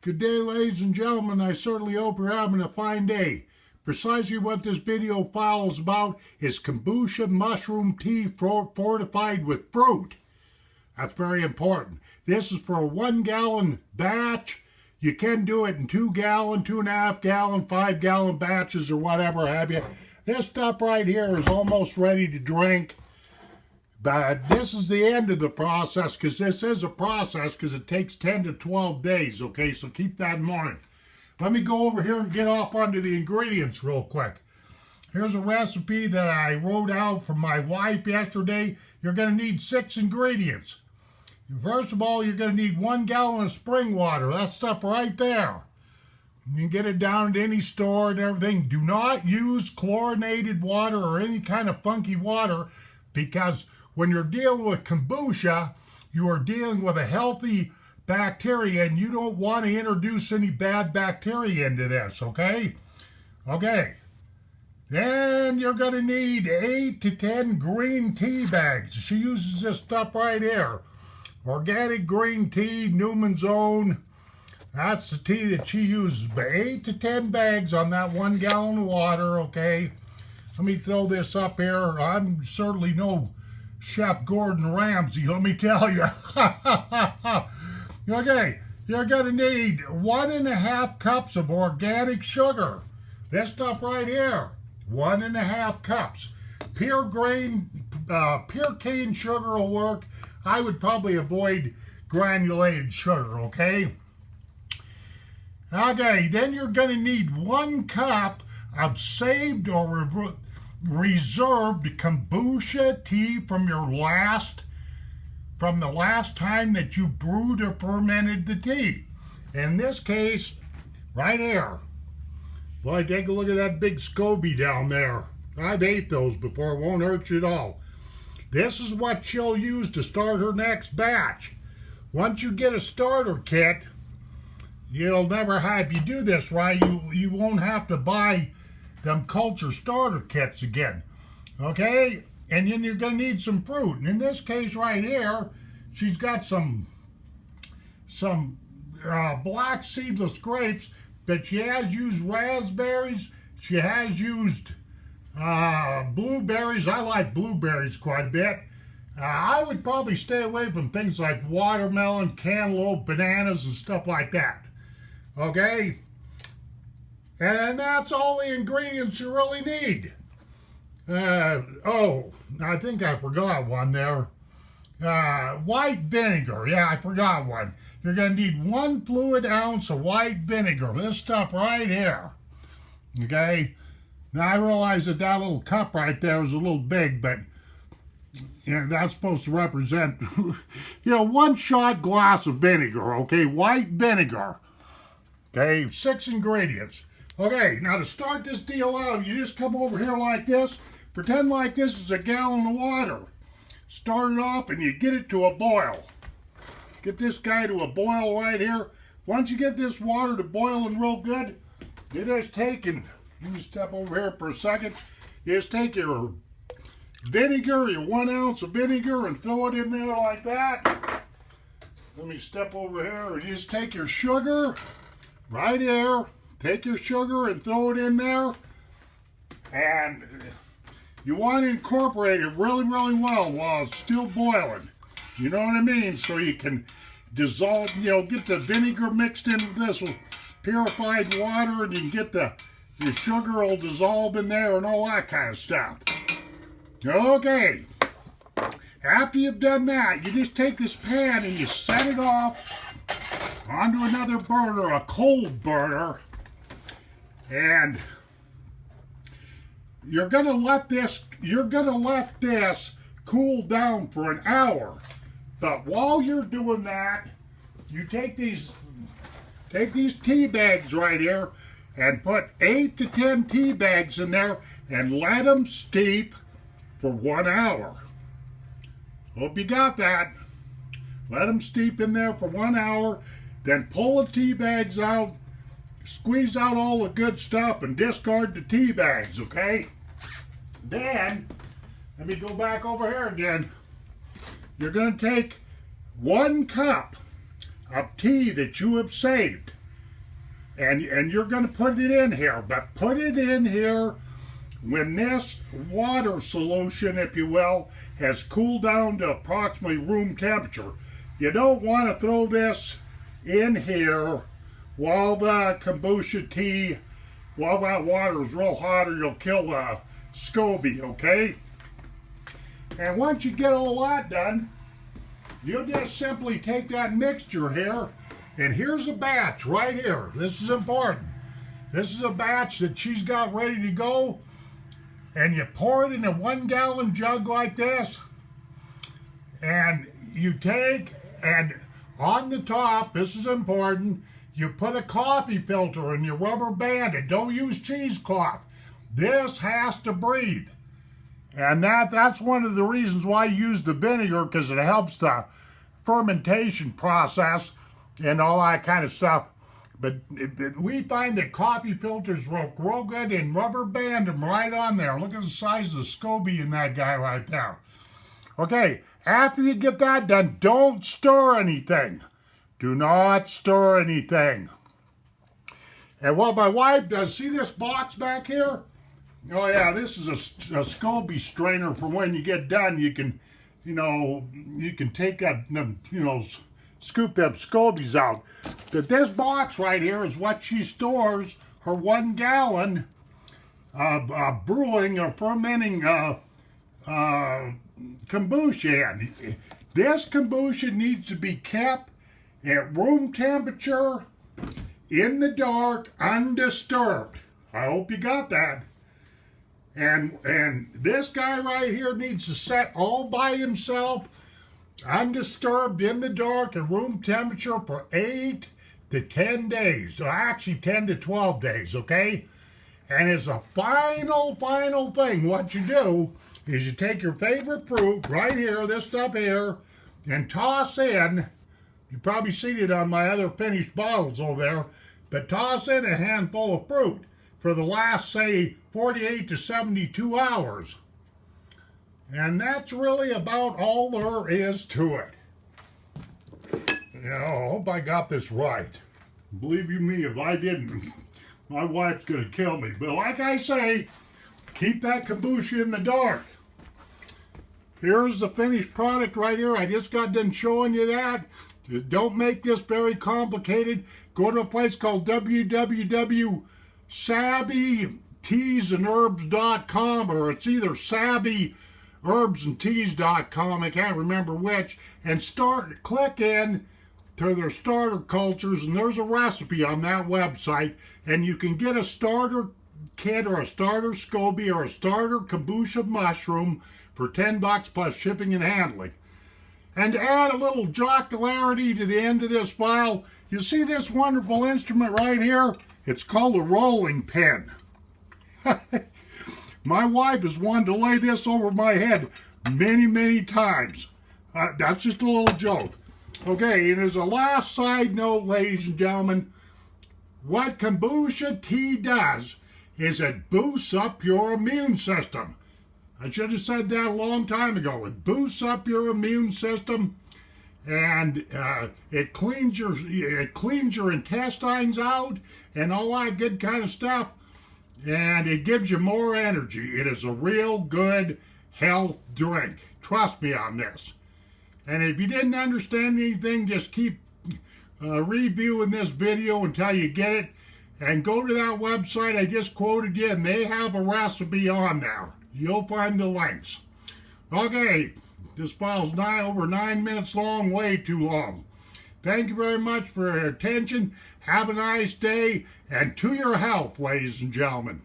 Good day, ladies and gentlemen. I certainly hope you're having a fine day. Precisely what this video file is about is Kombucha Mushroom Tea fortified with fruit. That's very important. This is for a 1 gallon batch. You can do it in 2 gallon, 2.5 gallon, 5 gallon batches or whatever have you. This stuff right here is almost ready to drink. But this is the end of the process, because this is a process, because it takes 10 to 12 days, okay? So keep that in mind. Let me go over here and get off onto the ingredients real quick. Here's a recipe that I wrote out for my wife yesterday. You're going to need 6 ingredients. First of all, you're going to need 1 gallon of spring water. That stuff right there. You can get it down at any store and everything. Do not use chlorinated water or any kind of funky water, because when you're dealing with kombucha, you are dealing with a healthy bacteria, and you don't want to introduce any bad bacteria into this, okay? Okay. Then you're going to need 8 to 10 green tea bags. She uses this stuff right here. Organic green tea, Newman's Own. That's the tea that she uses. But 8 to 10 bags on that 1 gallon of water, okay? Let me throw this up here. I'm certainly no Chef Gordon Ramsay, let me tell you. Okay, you're going to need 1.5 cups of organic sugar. This stuff right here, 1.5 cups. Pure cane sugar will work. I would probably avoid granulated sugar, okay? Okay, then you're going to need 1 cup of saved or reserved kombucha tea from the last time that you brewed or fermented the tea. In this case, right here. Boy, take a look at that big SCOBY down there. I've ate those before. It won't hurt you at all. This is what she'll use to start her next batch. Once you get a starter kit, you'll never have, if you do this right, you won't have to buy them culture starter kits again, okay? And then you're going to need some fruit. And in this case right here, she's got some black seedless grapes, but she has used raspberries. She has used blueberries. I like blueberries quite a bit. I would probably stay away from things like watermelon, cantaloupe, bananas, and stuff like that, okay? And that's all the ingredients you really need. Oh, I think I forgot one there. White vinegar. Yeah, I forgot one. You're going to need 1 fluid ounce of white vinegar. This stuff right here. Okay? Now, I realize that little cup right there is a little big, but that's supposed to represent, 1 shot glass of vinegar, okay? White vinegar. Okay, 6 ingredients. Okay, now to start this deal out, you just come over here like this. Pretend like this is a gallon of water. Start it off and you get it to a boil. Get this guy to a boil right here. Once you get this water to boiling real good, you just take and, you can step over here for a second. You just take your vinegar, your 1 ounce of vinegar, and throw it in there like that. Let me step over here and you just take your sugar right here. Take your sugar and throw it in there, and you want to incorporate it really, really well while it's still boiling. You know what I mean? So you can dissolve, get the vinegar mixed in with this purified water, and you can get the sugar will dissolve in there and all that kind of stuff. Okay. After you've done that, you just take this pan and you set it off onto another burner, a cold burner. And you're gonna let this cool down for an hour. But while you're doing that, you take these tea bags right here and put 8 to 10 tea bags in there and let them steep for 1 hour. Hope you got that. Let them steep in there for 1 hour, then pull the tea bags out. Squeeze out all the good stuff and discard the tea bags, okay? Then, let me go back over here again. You're going to take 1 cup of tea that you have saved. and you're going to put it in here, but put it in here when this water solution, if you will, has cooled down to approximately room temperature. You don't want to throw this in here while the kombucha tea, while that water is real hot, or you'll kill the SCOBY, okay? And once you get all that done, you'll just simply take that mixture here, and here's a batch right here. This is important. This is a batch that she's got ready to go, and you pour it in a 1 gallon jug like this, and you take, and on the top, this is important, you put a coffee filter in your rubber band, and don't use cheesecloth. This has to breathe. And that's one of the reasons why I use the vinegar, because it helps the fermentation process and all that kind of stuff. But we find that coffee filters work real good, and rubber band them right on there. Look at the size of the SCOBY in that guy right there. Okay, after you get that done, don't stir anything. Do not stir anything. And what my wife does, see this box back here? Oh yeah, this is a SCOBY strainer for when you get done. You can, you can take that, scoop them SCOBYs out. But this box right here is what she stores her 1 gallon of brewing or fermenting kombucha in. This kombucha needs to be kept at room temperature, in the dark, undisturbed. I hope you got that. And this guy right here needs to set all by himself, undisturbed, in the dark, at room temperature for 8 to 10 days. So actually 10 to 12 days, okay? And as a final thing, what you do is you take your favorite fruit right here, this stuff here, and toss in, you probably seen it on my other finished bottles over there, but toss in a handful of fruit for the last, say, 48 to 72 hours. And that's really about all there is to it. I hope I got this right. Believe you me, if I didn't, my wife's going to kill me. But like I say, keep that kombucha in the dark. Here's the finished product right here. I just got done showing you that. Don't make this very complicated. Go to a place called www.savvyteasandherbs.com, or it's either savvyherbsandteas.com, I can't remember which, and click in to their starter cultures, and there's a recipe on that website, and you can get a starter kit or a starter SCOBY or a starter kombucha mushroom for $10 plus shipping and handling. And to add a little jocularity to the end of this file, you see this wonderful instrument right here? It's called a rolling pin. My wife has wanted to lay this over my head many times. That's just a little joke. Okay, and as a last side note, ladies and gentlemen, what kombucha tea does is it boosts up your immune system. I should have said that a long time ago. It boosts up your immune system, and it cleans your intestines out and all that good kind of stuff, and it gives you more energy. It is a real good health drink. Trust me on this. And if you didn't understand anything, just keep reviewing this video until you get it, and go to that website I just quoted you, and they have a recipe on there. You'll find the links. Okay, this file's over 9 minutes long, way too long. Thank you very much for your attention. Have a nice day, and to your health, ladies and gentlemen.